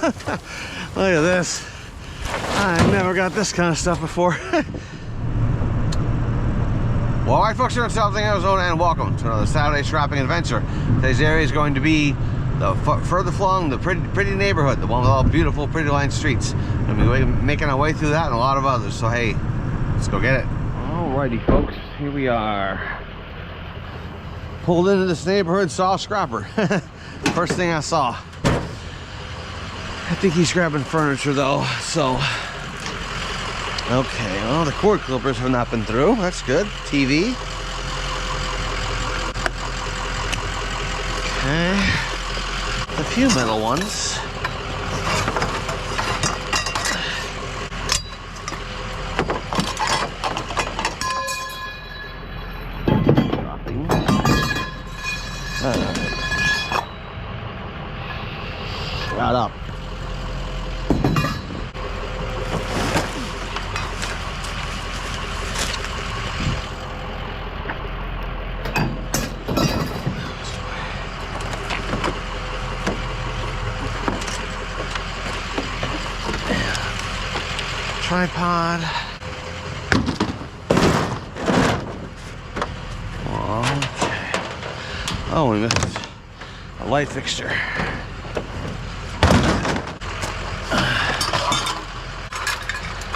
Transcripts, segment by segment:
Look at this. I never got this kind of stuff before. Well, alright folks, here in South Arizona, and welcome to another Saturday shopping adventure. Today's area is going to be the further flung, the pretty neighborhood, the one with all beautiful, pretty lined streets. And we're making our way through that and a lot of others. So hey, let's go get it. Alrighty folks, here we are. Pulled into this neighborhood, saw a scrapper. First thing I saw. I think he's grabbing furniture though, so. Okay, well, the cord clippers have not been through. That's good. TV. Okay. A few metal ones. Dropping. Shut up. Tripod. Okay. Oh, we missed a light fixture.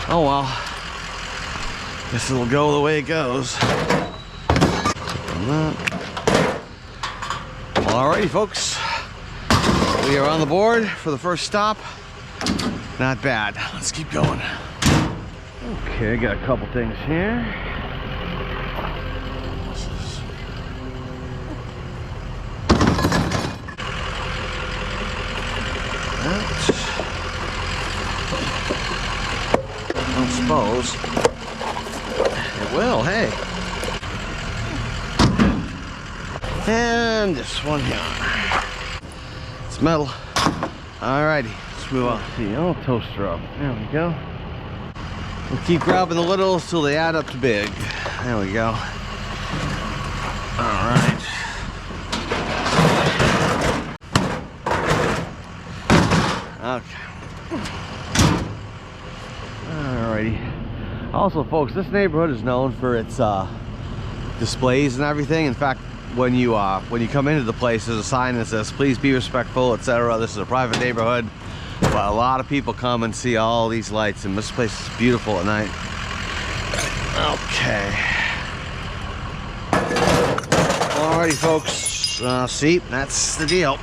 Oh well. Guess it'll go the way it goes. Alrighty, folks. We are on the board for the first stop. Not bad. Let's keep going. Okay, got a couple things here. I don't suppose it will. Hey, and this one here. It's metal. Alrighty, let's move on. See, old toaster up. There we go. We'll keep grabbing the littles till they add up to big. There we go. All right. Okay. Alrighty. Also, folks, this neighborhood is known for its displays and everything. In fact, when you come into the place, there's a sign that says, "Please be respectful, etc." This is a private neighborhood. But a lot of people come and see all these lights, and this place is beautiful at night. Okay. Alrighty, folks. See, that's the deal.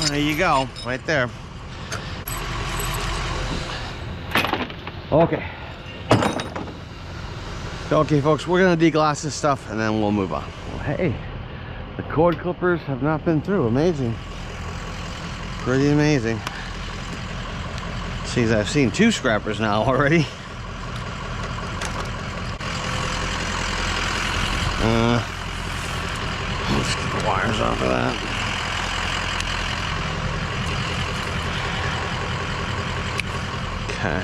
There you go, right there. Okay. Okay, folks, we're gonna deglass this stuff, and then we'll move on. Well, hey, the cord clippers have not been through. Amazing. Pretty amazing. I've seen two scrappers now already. Let's get the wires off of that. Okay.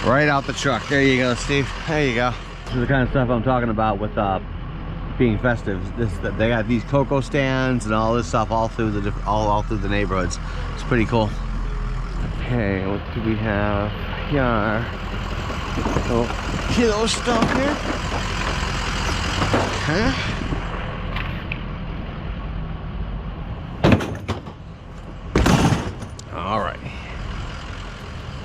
Right out the truck. There you go, Steve. There you go. This is the kind of stuff I'm talking about with being festive. They got these cocoa stands and all this stuff all through the neighborhoods. It's pretty cool. Okay, what do we have here? Oh, kilo stuff here. Okay. All right.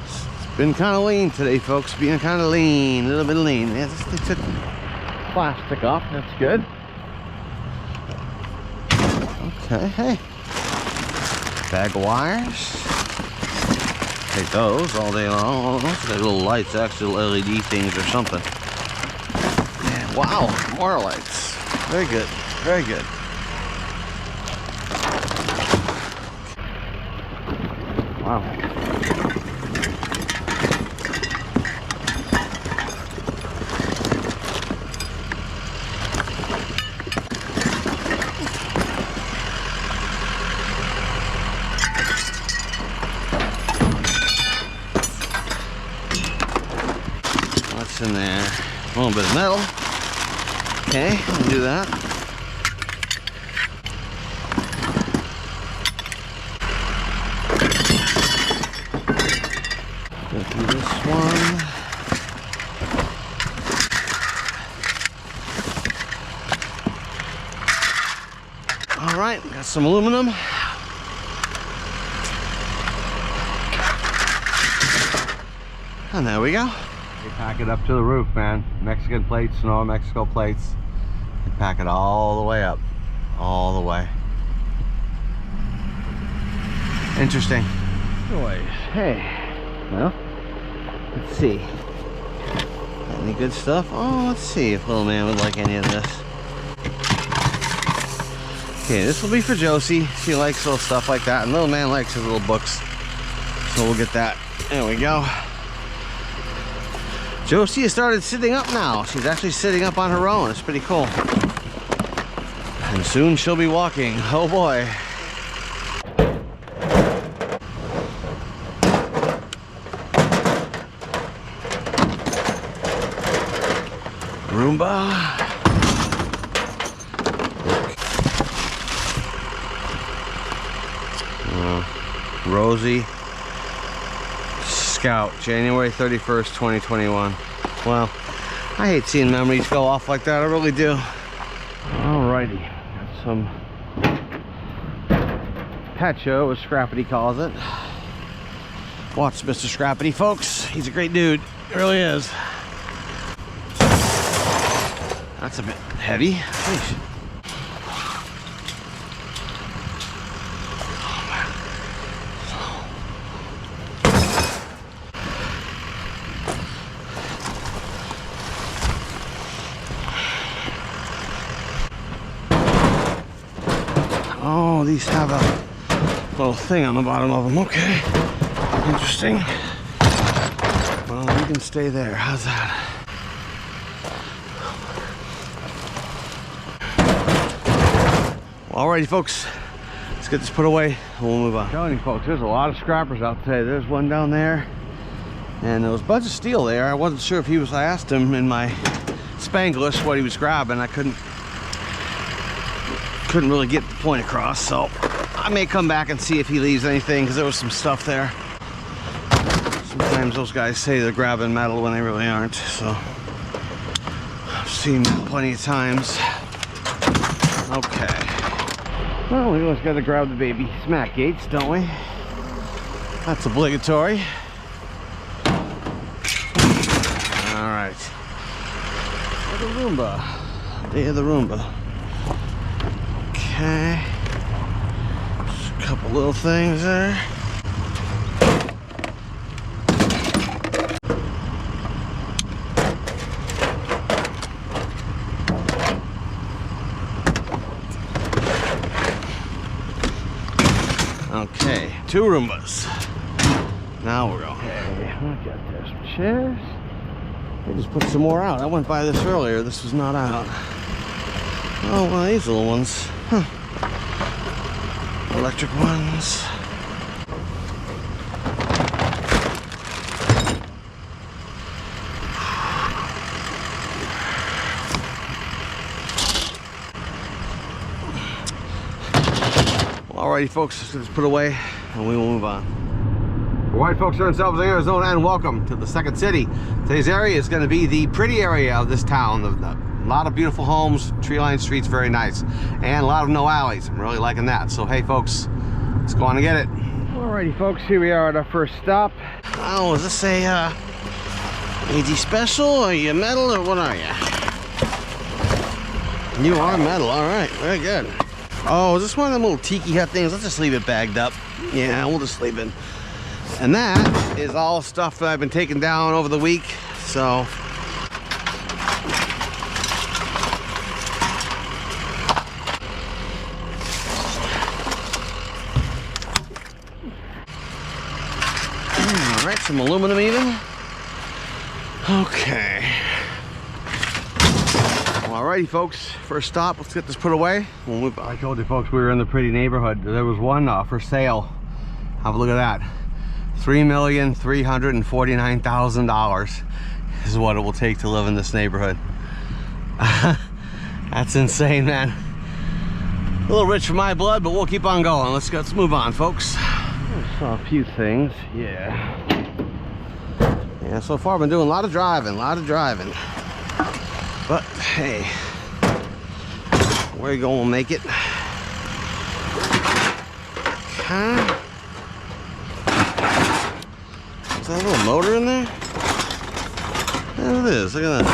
It's been kind of lean today, folks. Being kind of lean, a little bit lean. Yeah, they took plastic off. That's good. Okay, hey. Bag of wires. Take those all day long. Those are little lights, actual LED things or something. Yeah, wow, more lights. Very good, very good. Wow. In there, a little bit of metal. Okay, we'll do that. some aluminum. And there we go. They pack it up to the roof, man. Mexican plates, no Mexico plates. They pack it all the way up. All the way. Interesting. Anyways, hey. Well, let's see. Any good stuff? Oh, let's see if little man would like any of this. Okay, this will be for Josie. She likes little stuff like that, and little man likes his little books. So we'll get that. There we go. Josie has started sitting up now. She's actually sitting up on her own. It's pretty cool. And soon she'll be walking. Oh boy. Roomba. Rosie. Scout, January 31st, 2021. Well, I hate seeing memories go off like that. I really do. Alrighty. Got some pet show, as Scrappity calls it. Watch Mr. Scrappity, folks. He's a great dude. He really is. That's a bit heavy. Jeez. Oh, these have a little thing on the bottom of them. Okay. Interesting. Well, we can stay there. How's that? Alrighty, folks, let's get this put away and we'll move on. I'm telling you, folks, there's a lot of scrappers out today. There's one down there, and there was a bunch of steel there. I wasn't sure if he was. I asked him in my Spanglish what he was grabbing. I couldn't really get the point across, so I may come back and see if he leaves anything, because there was some stuff there. Sometimes those guys say they're grabbing metal when they really aren't, so I've seen plenty of times. Okay. Well, we always got to grab the baby smack gates, don't we? That's obligatory. All right. The Roomba. Day of the Roomba. Okay. Just a couple little things there. Okay, 2 Roombas. Now we're going. Okay, I got there some chairs. They just put some more out. I went by this earlier. This was not out. Oh, well, these little ones. Huh. Electric ones. Alrighty, folks, let's put away and we will move on. Alright, folks, here in South Arizona, and welcome to the second city. Today's area is going to be the pretty area of this town. A lot of beautiful homes, tree-lined streets, very nice, and a lot of no alleys. I'm really liking that. So, hey, folks, let's go on and get it. Alrighty, folks, here we are at our first stop. Oh, is this a AD Special? Are you metal or what are you? You are metal. All right, very good. Oh, is this one of them little tiki hut things? Let's just leave it bagged up. Yeah, we'll just leave it. And that is all stuff that I've been taking down over the week. So all right, some aluminum even. Okay. Alrighty, folks, first stop, let's get this put away. We'll move on. I told you, folks, we were in the pretty neighborhood. There was one for sale. Have a look at that. $3,349,000 is what it will take to live in this neighborhood. That's insane, man. A little rich for my blood, but we'll keep on going. Let's move on, folks. I saw a few things. Yeah, so far I've been doing a lot of driving, But hey, where you going, we'll make it. Okay. Is that a little motor in there? There it is. Look at that.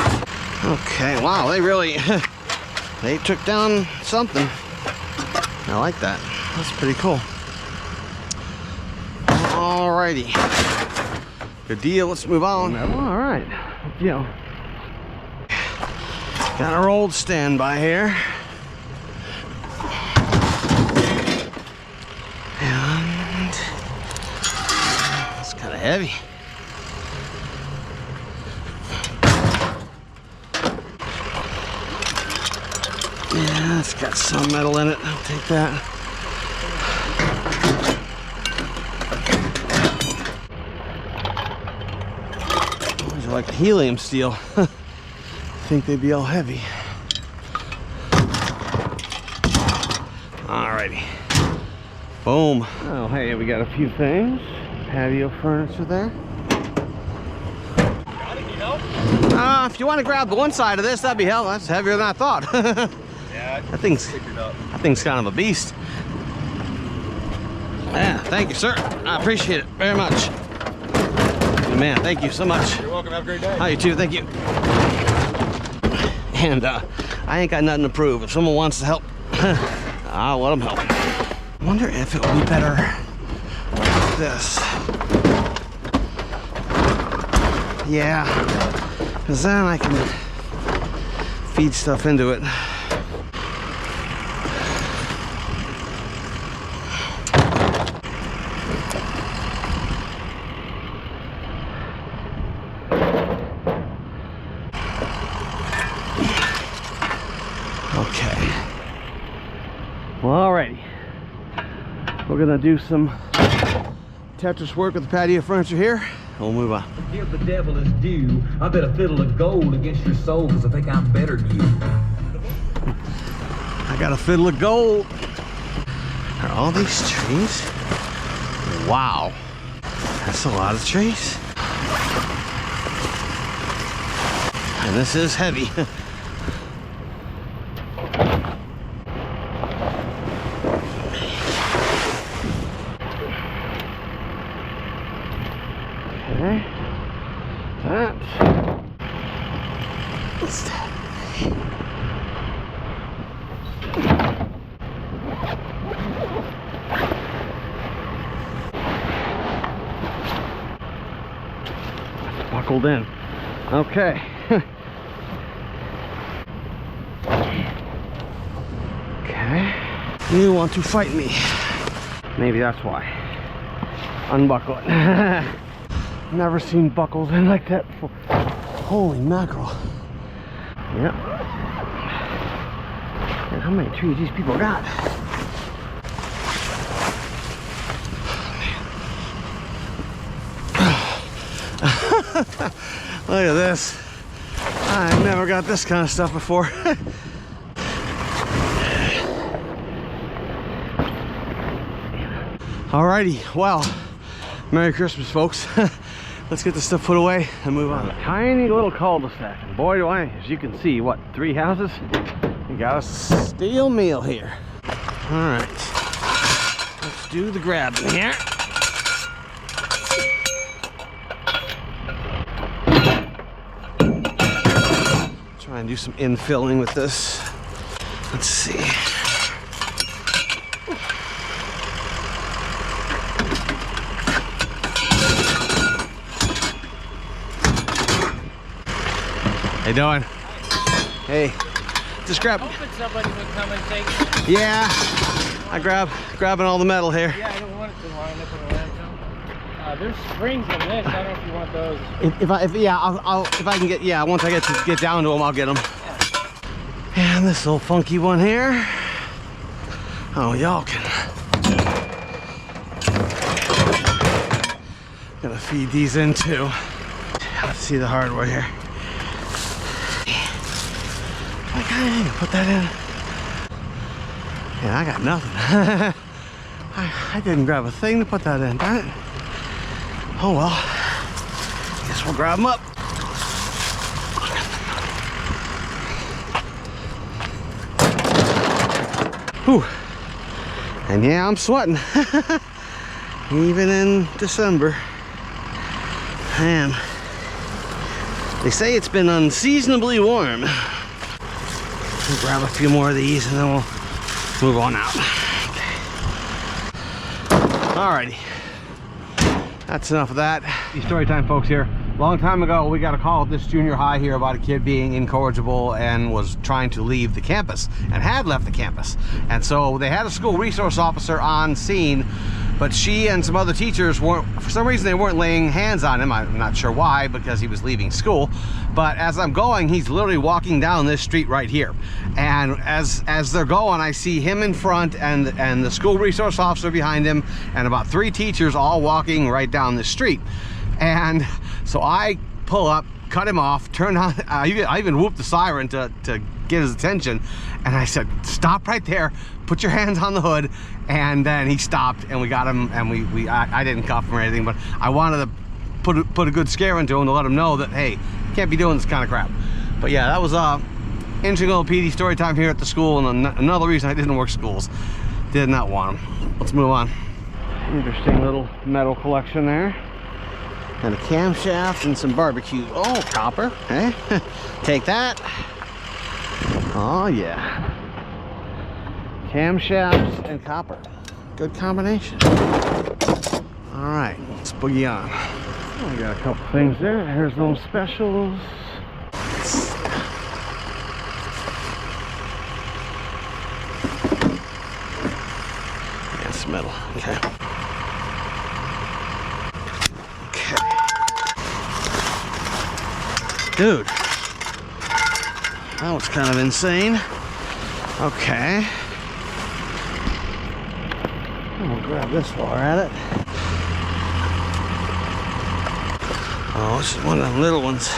Okay. Wow. They really they took down something. I like that. That's pretty cool. Alrighty. Good deal. Let's move on. All right. Good deal. Got our old standby here. And it's kind of heavy. Yeah, it's got some metal in it. I'll take that. These are like helium steel. I think they'd be all heavy. Alrighty. Boom. Oh, hey, we got a few things. Patio furniture there. Got it, you know? If you want to grab the one side of this, that'd be hell. That's heavier than I thought. Yeah, that thing's kind of a beast. Yeah, thank you, sir. I appreciate it very much. Man, thank you so much. You're welcome. Have a great day. Hi, you too. Thank you. And I ain't got nothing to prove. If someone wants to help, I'll let them help. I wonder if it would be better like this. Yeah, because then I can feed stuff into it. Okay. Well, alrighty. We're gonna do some Tetris work with the patio furniture here. We'll move on. Give the devil his due. I bet a fiddle of gold against your soul because I think I'm better than you. I got a fiddle of gold. Are all these trees? Wow. That's a lot of trees. And this is heavy. Okay. That. What's that? Buckled in. Okay. Okay. You want to fight me? Maybe that's why. Unbuckle it. Never seen buckles in like that before. Holy mackerel. Yep. And how many trees these people got? Look at this. I've never got this kind of stuff before. Alrighty, well, Merry Christmas, folks. Let's get this stuff put away and move on. A tiny little cul-de-sac. And boy, do I, as you can see, what, 3 houses? We got a steel meal here. Alright. Let's do the grabbing here. Try and do some infilling with this. Let's see. How you doing? Hey, just grab. Hoping somebody would come and take it. Yeah, I grabbing all the metal here. Yeah, I don't want it to line up in a landfill. There's springs in this. I don't know if you want those. If I can get, yeah, once I get down to them, I'll get them. Yeah. And this little funky one here. Oh, y'all can. Gotta feed these in too. Let's see the hardware here. I put that in. Yeah, I got nothing. I didn't grab a thing to put that in, darn it. Oh well. Guess we'll grab them up. Whew. And yeah, I'm sweating. Even in December. Man, they say it's been unseasonably warm. We'll grab a few more of these and then we'll move on out. Alrighty, that's enough of that. Story time, folks. Here, long time ago, we got a call at this junior high here about a kid being incorrigible and was trying to leave the campus and had left the campus. And so they had a school resource officer on scene, but she and some other teachers weren't, for some reason, they weren't laying hands on him. I'm not sure why, because he was leaving school. But as I'm going, he's literally walking down this street right here. And as they're going, I see him in front and the school resource officer behind him and about 3 teachers all walking right down the street. And so I pull up, cut him off, turn on, I even whooped the siren to get his attention. And I said, stop right there, put your hands on the hood. And then he stopped and we got him, and I didn't cuff him or anything, but I wanted to put a good scare into him to let him know that, hey, you can't be doing this kind of crap. But yeah, that was interesting little PD story time here at the school, and another reason I didn't work schools. Did not want them. Let's move on. Interesting little metal collection there. And a camshaft and some barbecue. Oh, copper, hey? Take that. Oh yeah. Camshafts and copper. Good combination. All right, let's boogie on. We got a couple things there. Here's those specials. Yes, metal. Okay. Dude, that was kind of insane. Okay. We'll grab this while we're at it. Oh, this is one of the little ones.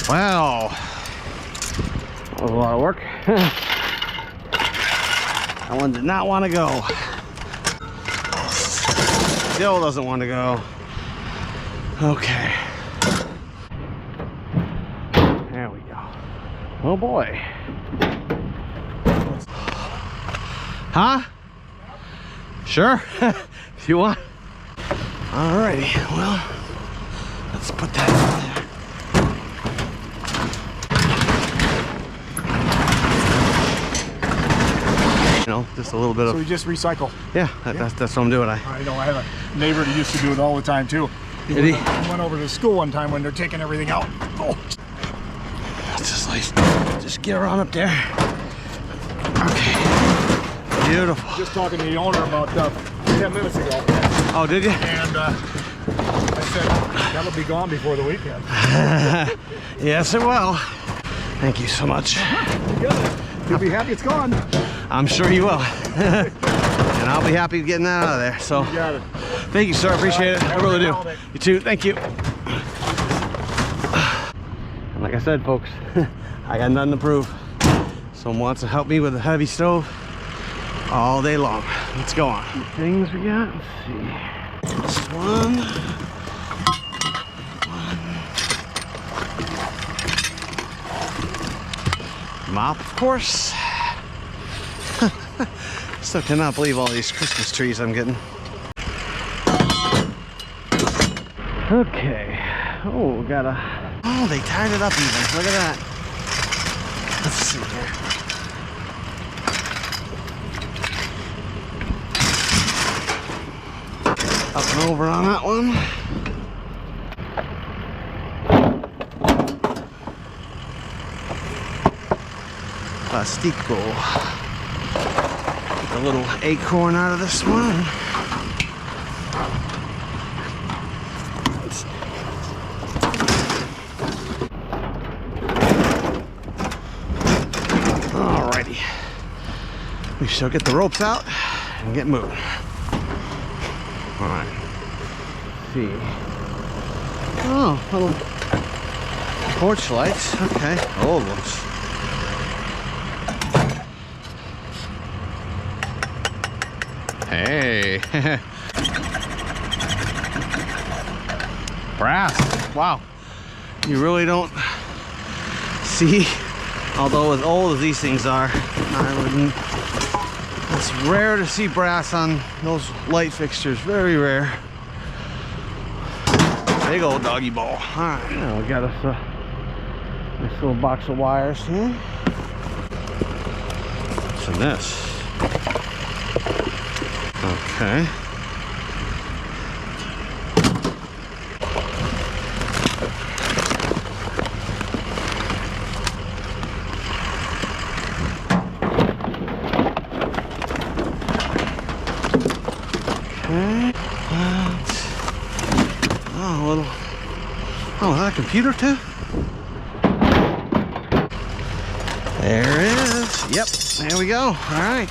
Wow. That was a lot of work. That one did not want to go. Still doesn't want to go. Okay. There we go. Oh boy. Huh? Sure. If you want. Alrighty. Well, let's put that in there. You know, just a little bit of. So we just recycle. Yeah, that's what I'm doing. I know. I have a neighbor that used to do it all the time too. He went over to school one time when they're taking everything out. Oh. That's just like, just get around up there. Okay. Beautiful. Just talking to the owner about 10 minutes ago. Oh, did you? And I said that'll be gone before the weekend. Yes, it will. Thank you so much. You got it. You'll be happy it's gone. I'm sure you will. And I'll be happy getting that out of there. So, You got it. thank you, sir. I appreciate it. I really do. You too. Thank you. And like I said, folks, I got nothing to prove. Someone wants to help me with a heavy stove all day long. Let's go on. Things we got. Let's see. This one. Mop, of course. Still cannot believe all these Christmas trees I'm getting. Okay. Oh, we got a. Oh, they tied it up even. Look at that. Let's see here. Up and over on that one. Plastico. Get the little acorn out of this one. Alrighty. We shall get the ropes out and get moving. Alright. See. Oh, little porch lights. Okay. Old ones. Hey. Brass. Wow. You really don't see, although as old as these things are, it's rare to see brass on those light fixtures, very rare. Big old doggy ball. All right, now we got us a nice little box of wires here. What's in this? Okay. Oh, is that a computer too? There it is. Yep, there we go. All right.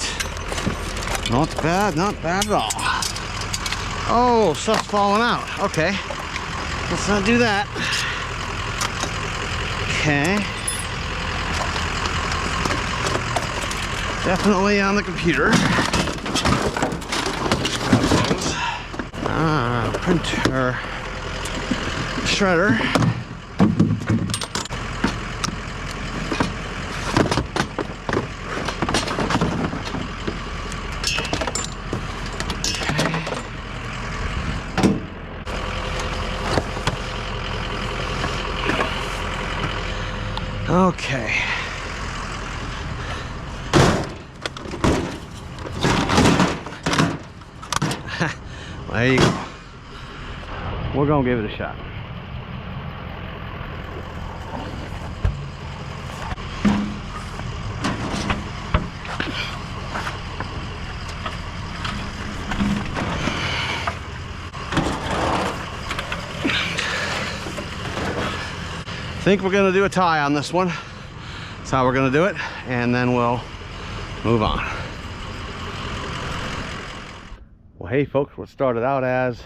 Not bad, not bad at all. Oh, stuff's falling out. Okay. Let's not do that. Okay. Definitely on the computer. Printer. Shredder. Okay. There you go. We're gonna give it a shot. I think we're gonna do a tie on this one. That's how we're gonna do it, and then we'll move on. Well, hey folks, what started out as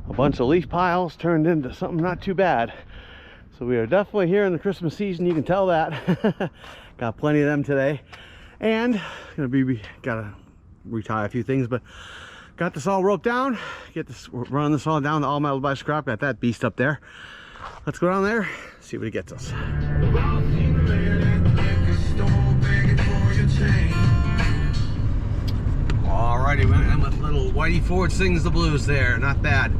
a bunch of leaf piles turned into something not too bad. So we are definitely here in the Christmas season, you can tell that. Got plenty of them today. And gotta retie a few things, but got this all roped down. Running this all down to all metal by scrap. Got that beast up there. Let's go down there, see what he gets us. Alrighty, went in with little Whitey Ford Sings the Blues there. Not bad.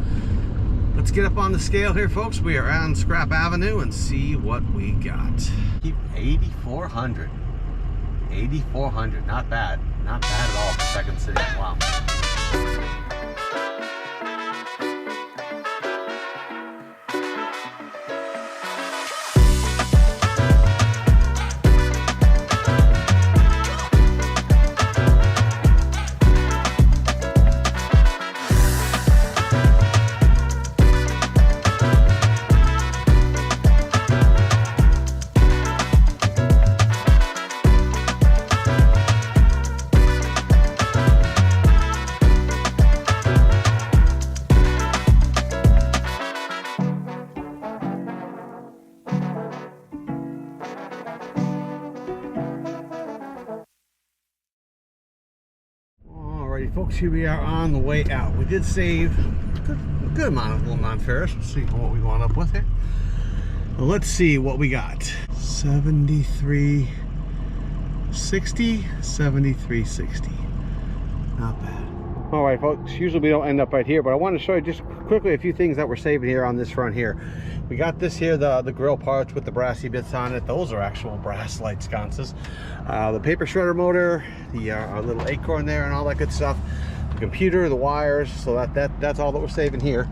Let's get up on the scale here, folks. We are on Scrap Avenue and see what we got. 8,400. 8,400. Not bad. Not bad at all for Second City. Wow. Alrighty folks, here we are on the way out. We did save a good amount of little non-ferrous. Let's see what we wound up with here. Well, let's see what we got. 73.60, 73.60. Not bad. Alright folks, usually we don't end up right here, but I want to show you just quickly a few things that we're saving here on this front here. We got this here, the grill parts with the brassy bits on it. Those are actual brass light sconces. The paper shredder motor, our little acorn there and all that good stuff. The computer, the wires, so that's all that we're saving here.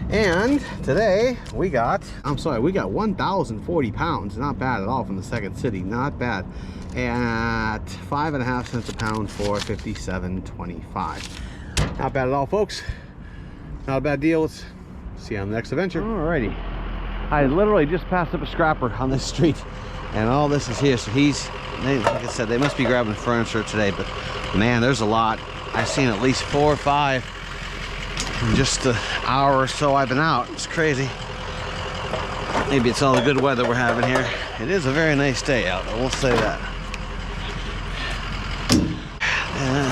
And today we got 1,040 pounds. Not bad at all from the Second City, not bad. At 5.5 cents a pound for $57.25. Not bad at all, folks. Not a bad deal. Let's see you on the next adventure. Alrighty. I literally just passed up a scrapper on this street, and all this is here. So like I said, they must be grabbing furniture today, but man, there's a lot. I've seen at least 4 or 5 in just the hour or so I've been out. It's crazy. Maybe it's all the good weather we're having here. It is a very nice day out, I will say that.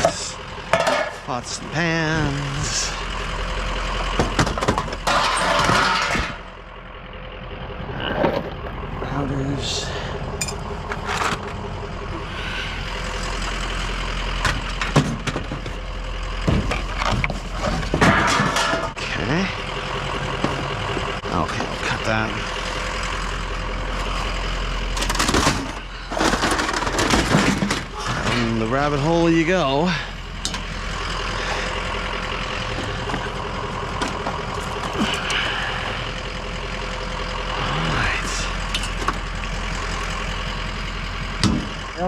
This, pots and pans. powders. Okay. Okay, I'll cut that. Down the rabbit hole you go.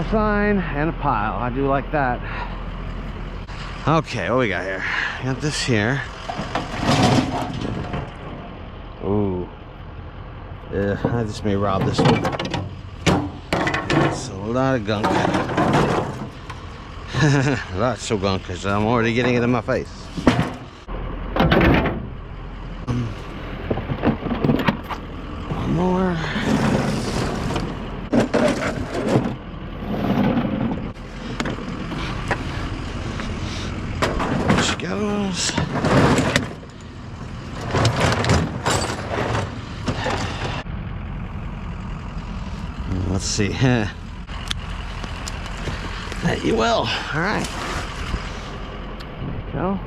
Sign and a pile. I do like that. Okay, what we got here? Got this here. Ooh. I just may rob this one. It's a lot of gunk. Lots of gunk because I'm already getting it in my face. One more. Goes. Let's see. That you will. All right. There you go.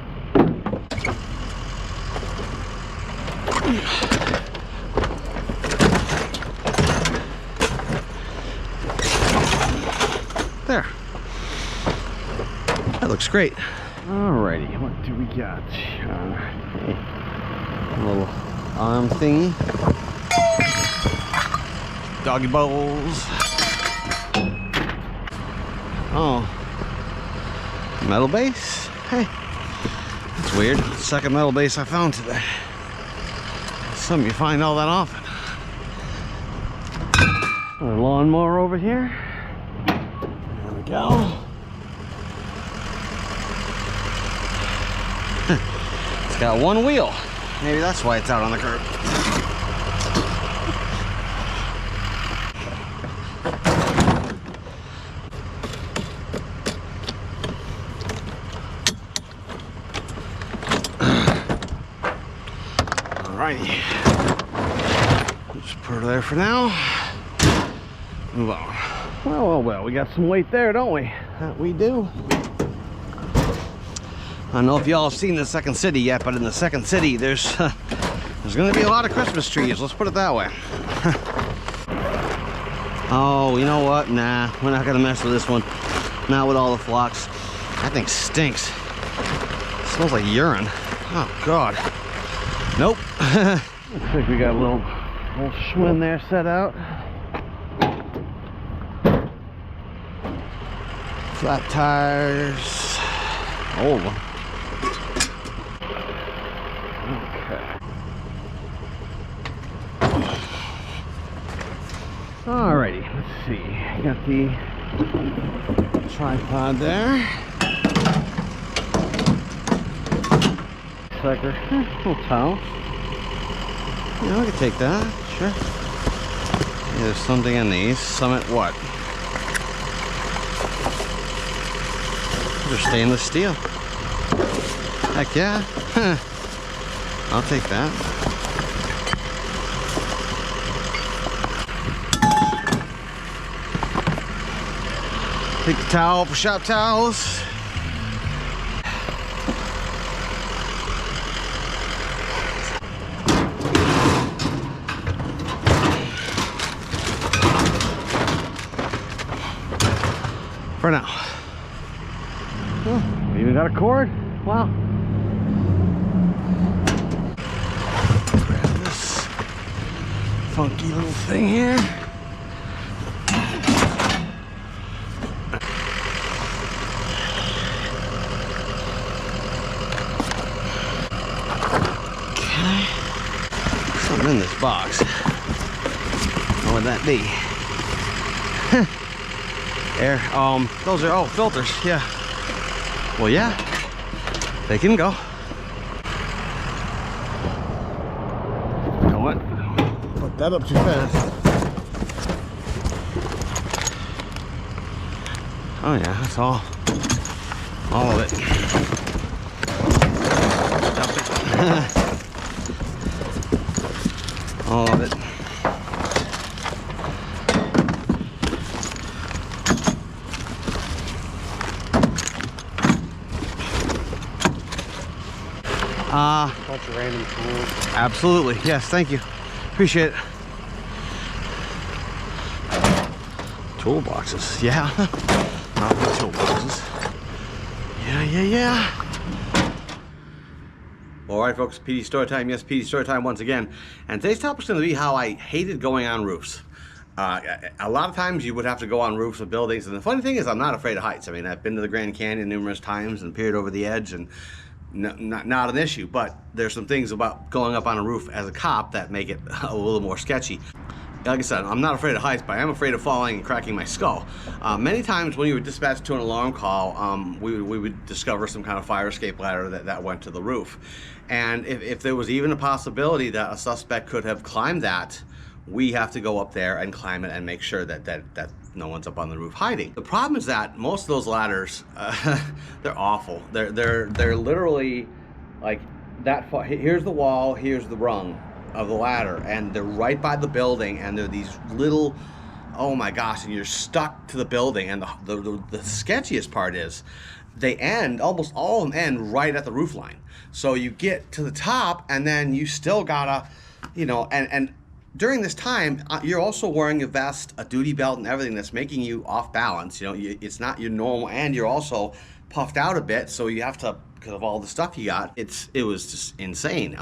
There. That looks great. Alrighty, what do we got? A little arm thingy. Doggy bowls. Oh. Metal base? Hey. That's weird. Second metal base I found today. Something you find all that often. A lawnmower over here. There we go. It's got one wheel. Maybe that's why it's out on the curb. Alrighty. Just put her there for now. Move on. Well, we got some weight there, don't we? That we do. I don't know if y'all have seen the second city yet, but in the second city, there's going to be a lot of Christmas trees. Let's put it that way. Oh, you know what? Nah, we're not going to mess with this one. Not with all the flocks. That thing stinks. It smells like urine. Oh, God. Nope. Looks like we got a little Schwinn there set out. Flat tires. Old one. Alrighty, let's see. Got the tripod there. Sucker. Little towel. Yeah, I can take that. Sure. Yeah, there's something in these. Summit what? They're stainless steel. Heck yeah. I'll take that. Take the towel for shop towels. For now. Oh, we even got a cord. Wow. Grab this funky little thing here. In this box. What would that be? Air. Those are filters. Yeah. Well, yeah. They can go. Don't put that up too fast. Oh yeah, that's all of it. Dump it. All of it. Bunch of random tools. Absolutely. Yes, thank you. Appreciate it. Toolboxes. Yeah. Not the toolboxes. Yeah. All right, folks. PD story time. Yes, PD story time once again. And today's topic is going to be how I hated going on roofs. A lot of times you would have to go on roofs of buildings, and the funny thing is I'm not afraid of heights. I mean, I've been to the Grand Canyon numerous times and peered over the edge, and not an issue, but there's some things about going up on a roof as a cop that make it a little more sketchy. Like I said, I'm not afraid of heights, but I am afraid of falling and cracking my skull. Many times when you were dispatched to an alarm call, we would discover some kind of fire escape ladder that went to the roof. And if there was even a possibility that a suspect could have climbed that, we have to go up there and climb it and make sure that no one's up on the roof hiding. The problem is that most of those ladders, they're awful. They're literally like that far. Here's the wall, here's the rung of the ladder, and they're right by the building, and they're these little, oh my gosh, and you're stuck to the building. And the sketchiest part is they end, almost all of them end right at the roof line. So you get to the top, and then you still gotta, you know, and during this time, you're also wearing a vest, a duty belt, and everything that's making you off balance. You know, it's not your normal, and you're also puffed out a bit, so you have to, because of all the stuff you got. It was just insane.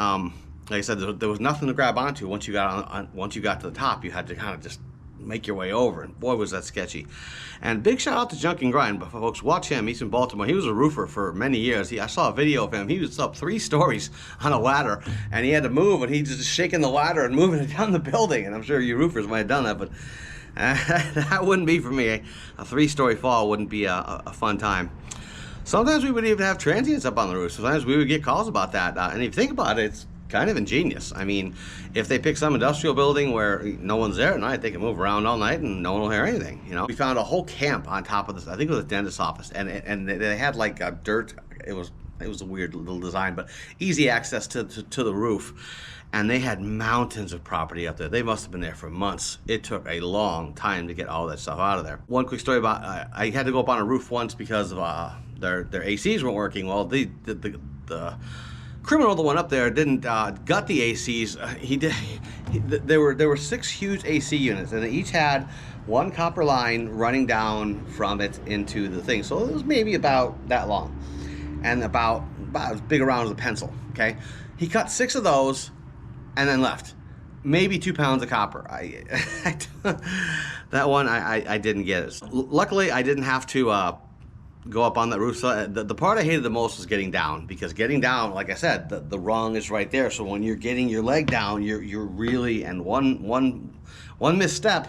Like I said, there was nothing to grab onto once you got once you got to the top. You had to kind of just make your way over, and boy was that sketchy. And big shout out to Junk and Grind, but folks, watch him. He's in Baltimore. He was a roofer for many years. I saw a video of him. He was up 3 stories on a ladder, and he had to move, and he just shaking the ladder and moving it down the building. And I'm sure you roofers might have done that, but that wouldn't be for me. A 3-story fall wouldn't be a fun time. Sometimes we would even have transients up on the roof. Sometimes we would get calls about that. And if you think about it, it's kind of ingenious. I mean, if they pick some industrial building where no one's there at night, they can move around all night and no one will hear anything. You know, we found a whole camp on top of this. I think it was a dentist's office, and they had like a dirt. It was a weird little design, but easy access to the roof. And they had mountains of property up there. They must have been there for months. It took a long time to get all that stuff out of there. One quick story about I had to go up on a roof once because of their ACs weren't working. Well, the criminal that went up there didn't gut the ACs. There were 6 huge AC units, and they each had one copper line running down from it into the thing. So it was maybe about that long, and about as big around as a pencil. Okay, he cut 6 of those, and then left. Maybe 2 pounds of copper. That one I didn't get it. Luckily, I didn't have to go up on that roof. So the part I hated the most was getting down, because getting down, like I said, the rung is right there. So when you're getting your leg down, you're really, and one misstep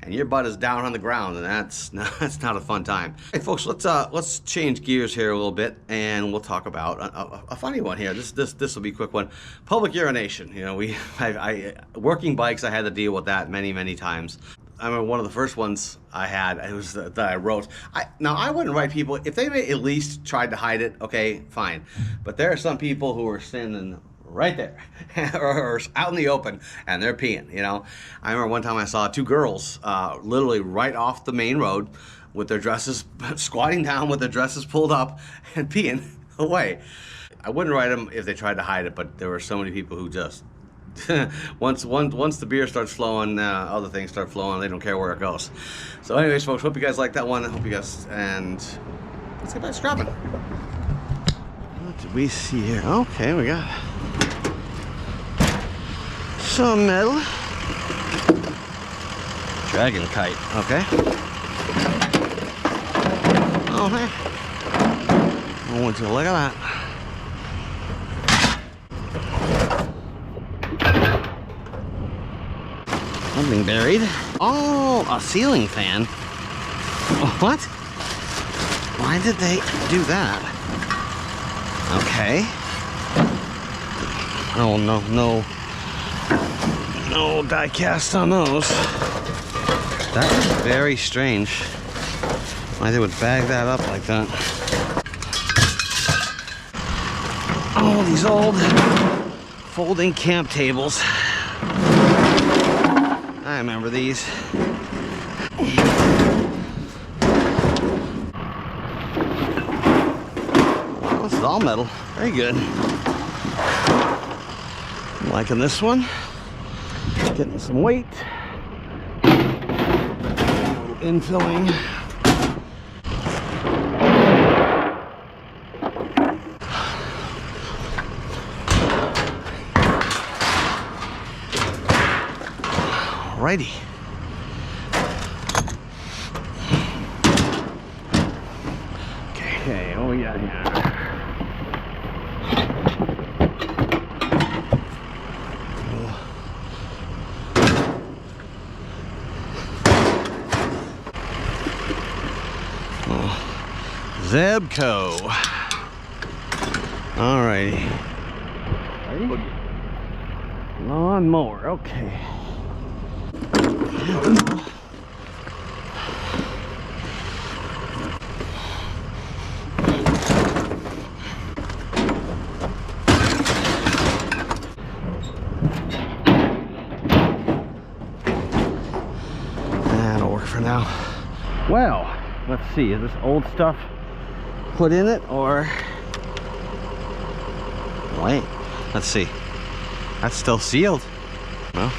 and your butt is down on the ground, and that's not a fun time. Hey folks, let's change gears here a little bit, and we'll talk about a funny one here. This will be a quick one. Public urination. You know, working bikes, I had to deal with that many times. I remember one of the first ones I had, it was that I wrote. Now, I wouldn't write people, if they at least tried to hide it, okay, fine. But there are some people who are standing right there, or out in the open, and they're peeing, you know. I remember one time I saw 2 girls literally right off the main road with their dresses, squatting down with their dresses pulled up and peeing away. I wouldn't write them if they tried to hide it, but there were so many people who just, once the beer starts flowing, other things start flowing. They don't care where it goes. So anyways, folks, hope you guys like that one. I hope you guys, and let's get back to scrapping. What did we see here? Okay, we got some metal. Dragon kite. Okay. Oh, hey. I want you to look at that. Something buried. Oh, a ceiling fan. What? Why did they do that? Okay. Oh, no die cast on those. That is very strange. Why they would bag that up like that. Oh, these old folding camp tables. I remember these. Well, this is all metal. Very good. Liking this one. Getting some weight. Infilling. Alrighty. Okay, what we got here? Zebco. Alrighty. Lawnmower, okay. That'll work for now. Well, let's see, is this old stuff put in it or wait, let's see, that's still sealed. Well,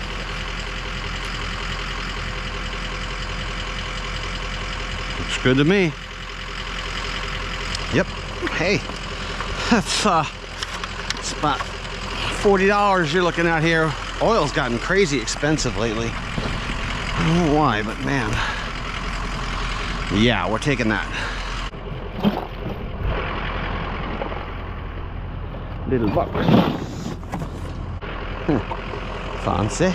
looks good to me. Yep. Hey, that's it's about $40 you're looking at here. Oil's gotten crazy expensive lately. I don't know why, but man, yeah, we're taking that. Little box. Fancy.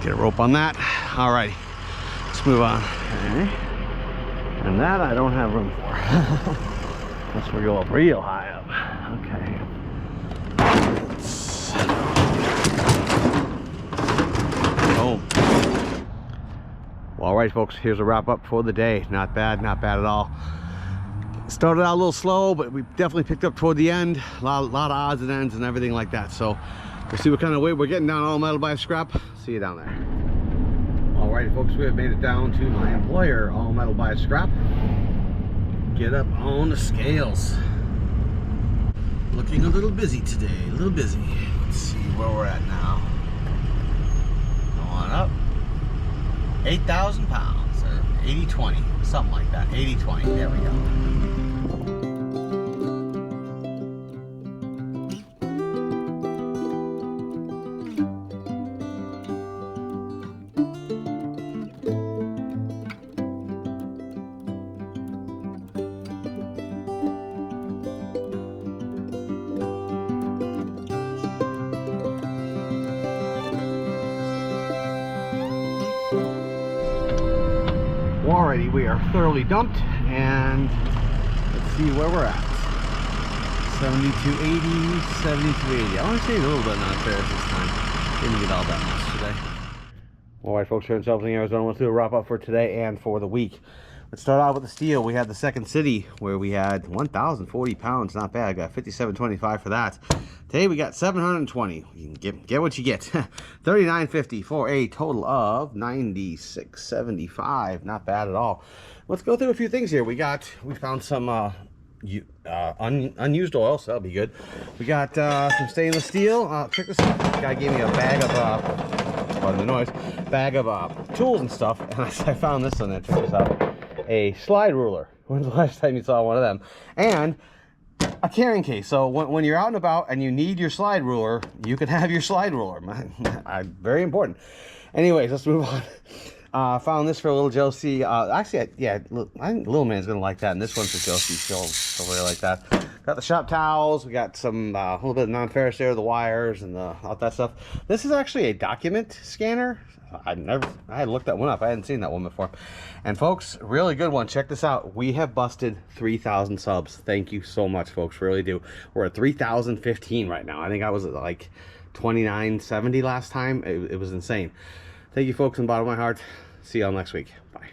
Get a rope on that. Alrighty, let's move on. Okay. And that I don't have room for. Unless we go up real high up. Okay. Well, all right, folks, here's a wrap up for the day. Not bad at all. Started out a little slow, but we definitely picked up toward the end. A lot of odds and ends and everything like that. So we'll see what kind of weight we're getting down all metal by scrap. See you down there. All right, folks, we have made it down to my employer, all metal by scrap. Get up on the scales. Looking a little busy today, a little busy. Let's see where we're at now. Going up. 8,000 pounds, or 80-20, something like that. 80-20, there we go. Alrighty, we are thoroughly dumped, and let's see where we're at. 7280, 7280. I want to say a little bit non-ferrous this time. Didn't get all that much today. Alright, folks, here in Shelton, Arizona, let's do a wrap up for today and for the week. Let's start out with the steel. We had the second city where we had 1,040 pounds. Not bad. Got 57.25 for that. Today we got 720. You can get what you get. 39.50 for a total of 96.75. Not bad at all. Let's go through a few things here. We found some unused oil, so that'll be good. We got some stainless steel. Check this out. This guy gave me a bag of pardon the noise, bag of tools and stuff, and I found this one there. Check this out. A slide ruler. When's the last time you saw one of them? And a carrying case. So when you're out and about and you need your slide ruler, you can have your slide ruler. Very important. Anyways, let's move on. Found this for a little Josie. Actually, yeah, I think little man's gonna like that, and this one's for Josie. She'll really like that. Got the shop towels. We got some a little bit of non-ferrous there, the wires and all that stuff. This is actually a document scanner. I had looked that one up. I hadn't seen that one before. And folks, really good one. Check this out. We have busted 3,000 subs. Thank you so much, folks. Really do. We're at 3,015 right now. I think I was at like 2970 last time. It was insane. Thank you, folks, from the bottom of my heart. See y'all next week. Bye.